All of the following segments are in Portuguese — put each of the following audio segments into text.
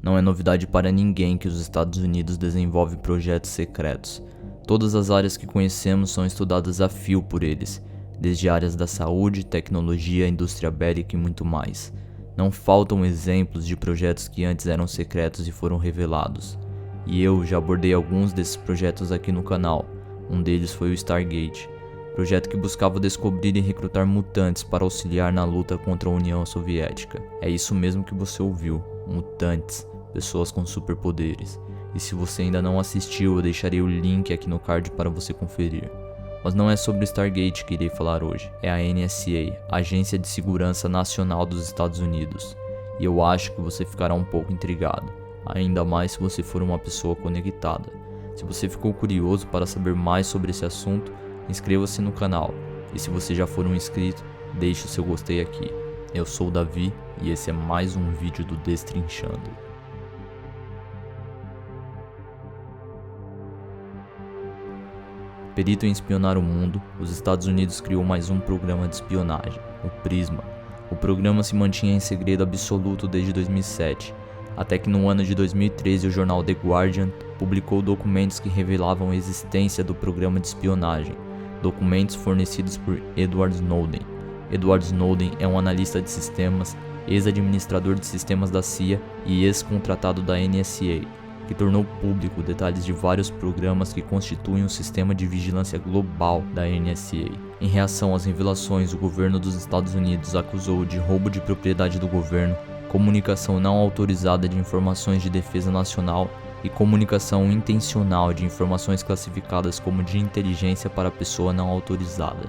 Não é novidade para ninguém que os Estados Unidos desenvolvem projetos secretos. Todas as áreas que conhecemos são estudadas a fio por eles, desde áreas da saúde, tecnologia, indústria bélica e muito mais. Não faltam exemplos de projetos que antes eram secretos e foram revelados. E eu já abordei alguns desses projetos aqui no canal. Um deles foi o Stargate, projeto que buscava descobrir e recrutar mutantes para auxiliar na luta contra a União Soviética. É isso mesmo que você ouviu, mutantes, pessoas com superpoderes. E se você ainda não assistiu, eu deixarei o link aqui no card para você conferir. Mas não é sobre o Stargate que irei falar hoje, é a NSA, Agência de Segurança Nacional dos Estados Unidos. E eu acho que você ficará um pouco intrigado, ainda mais se você for uma pessoa conectada. Se você ficou curioso para saber mais sobre esse assunto, inscreva-se no canal. E se você já for um inscrito, deixe o seu gostei aqui. Eu sou o Davi e esse é mais um vídeo do Destrinchando. Perito em espionar o mundo, os Estados Unidos criou mais um programa de espionagem, o PRISMA. O programa se mantinha em segredo absoluto desde 2007, até que no ano de 2013 o jornal The Guardian publicou documentos que revelavam a existência do programa de espionagem, documentos fornecidos por Edward Snowden. Edward Snowden é um analista de sistemas, ex-administrador de sistemas da CIA e ex-contratado da NSA, que tornou público detalhes de vários programas que constituem um sistema de vigilância global da NSA. Em reação às revelações, o governo dos Estados Unidos acusou de roubo de propriedade do governo, comunicação não autorizada de informações de defesa nacional e comunicação intencional de informações classificadas como de inteligência para pessoa não autorizada.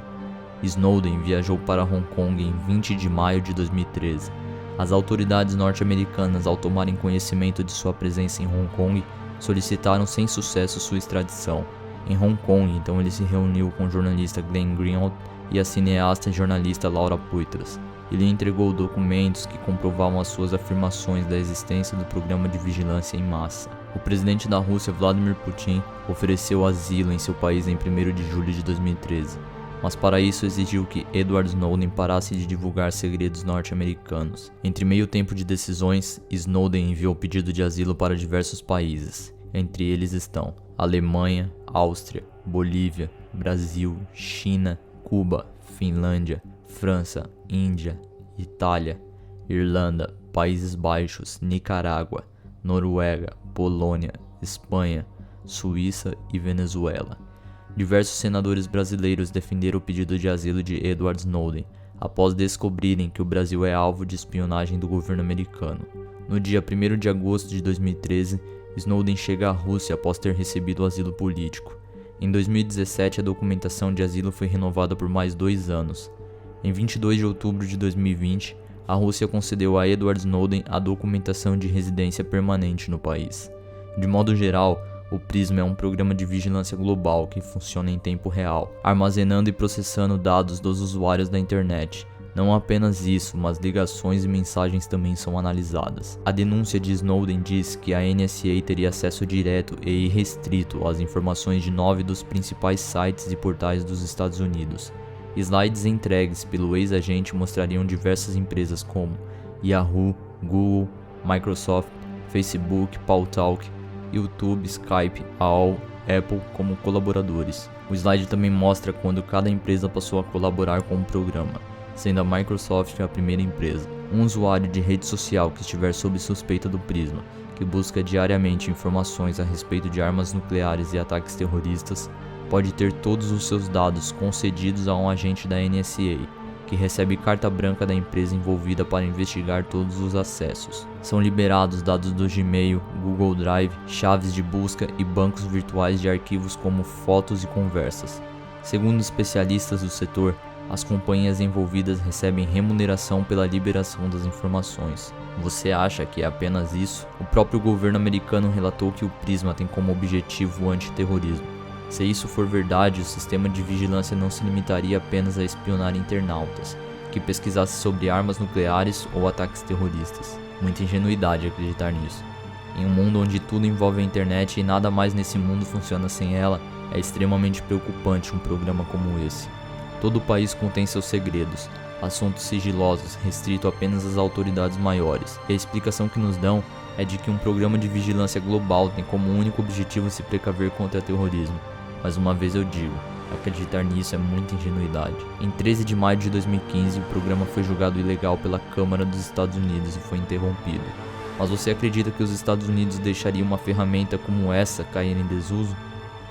Snowden viajou para Hong Kong em 20 de maio de 2013. As autoridades norte-americanas, ao tomarem conhecimento de sua presença em Hong Kong, solicitaram sem sucesso sua extradição. Em Hong Kong, então, ele se reuniu com o jornalista Glenn Greenwald e a cineasta e jornalista Laura Poitras. Ele entregou documentos que comprovavam as suas afirmações da existência do programa de vigilância em massa. O presidente da Rússia, Vladimir Putin, ofereceu asilo em seu país em 1º de julho de 2013. Mas para isso exigiu que Edward Snowden parasse de divulgar segredos norte-americanos. Entre meio tempo de decisões, Snowden enviou pedido de asilo para diversos países. Entre eles estão Alemanha, Áustria, Bolívia, Brasil, China, Cuba, Finlândia, França, Índia, Itália, Irlanda, Países Baixos, Nicarágua, Noruega, Polônia, Espanha, Suíça e Venezuela. Diversos senadores brasileiros defenderam o pedido de asilo de Edward Snowden, após descobrirem que o Brasil é alvo de espionagem do governo americano. No dia 1º de agosto de 2013, Snowden chega à Rússia após ter recebido o asilo político. Em 2017, a documentação de asilo foi renovada por mais 2 anos. Em 22 de outubro de 2020, a Rússia concedeu a Edward Snowden a documentação de residência permanente no país. De modo geral, o PRISMA é um programa de vigilância global que funciona em tempo real, armazenando e processando dados dos usuários da internet. Não apenas isso, mas ligações e mensagens também são analisadas. A denúncia de Snowden diz que a NSA teria acesso direto e irrestrito às informações de 9 dos principais sites e portais dos Estados Unidos. Slides entregues pelo ex-agente mostrariam diversas empresas como Yahoo, Google, Microsoft, Facebook, Paltalk, YouTube, Skype, AOL, Apple como colaboradores. O slide também mostra quando cada empresa passou a colaborar com o programa, sendo a Microsoft a primeira empresa. Um usuário de rede social que estiver sob suspeita do PRISMA, que busca diariamente informações a respeito de armas nucleares e ataques terroristas, pode ter todos os seus dados concedidos a um agente da NSA, que recebe carta branca da empresa envolvida para investigar todos os acessos. São liberados dados do Gmail, Google Drive, chaves de busca e bancos virtuais de arquivos como fotos e conversas. Segundo especialistas do setor, as companhias envolvidas recebem remuneração pela liberação das informações. Você acha que é apenas isso? O próprio governo americano relatou que o PRISMA tem como objetivo o antiterrorismo. Se isso for verdade, o sistema de vigilância não se limitaria apenas a espionar internautas, que pesquisassem sobre armas nucleares ou ataques terroristas. Muita ingenuidade acreditar nisso. Em um mundo onde tudo envolve a internet e nada mais nesse mundo funciona sem ela, é extremamente preocupante um programa como esse. Todo país contém seus segredos, assuntos sigilosos restritos apenas às autoridades maiores, e a explicação que nos dão é de que um programa de vigilância global tem como único objetivo se precaver contra terrorismo. Mais uma vez eu digo, acreditar nisso é muita ingenuidade. Em 13 de maio de 2015, o programa foi julgado ilegal pela Câmara dos Estados Unidos e foi interrompido. Mas você acredita que os Estados Unidos deixariam uma ferramenta como essa cair em desuso?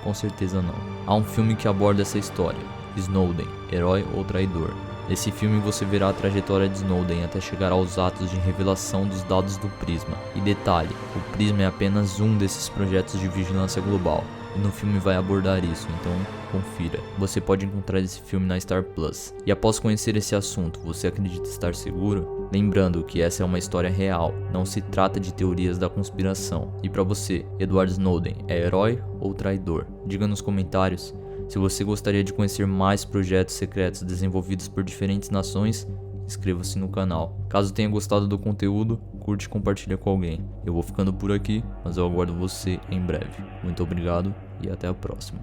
Com certeza não. Há um filme que aborda essa história, Snowden, Herói ou Traidor. Nesse filme você verá a trajetória de Snowden até chegar aos atos de revelação dos dados do Prisma. E detalhe, o Prisma é apenas um desses projetos de vigilância global. E no filme vai abordar isso, então confira. Você pode encontrar esse filme na Star Plus. E após conhecer esse assunto, você acredita estar seguro? Lembrando que essa é uma história real, não se trata de teorias da conspiração. E para você, Edward Snowden é herói ou traidor? Diga nos comentários. Se você gostaria de conhecer mais projetos secretos desenvolvidos por diferentes nações, inscreva-se no canal. Caso tenha gostado do conteúdo, curte e compartilha com alguém. Eu vou ficando por aqui, mas eu aguardo você em breve. Muito obrigado e até a próxima.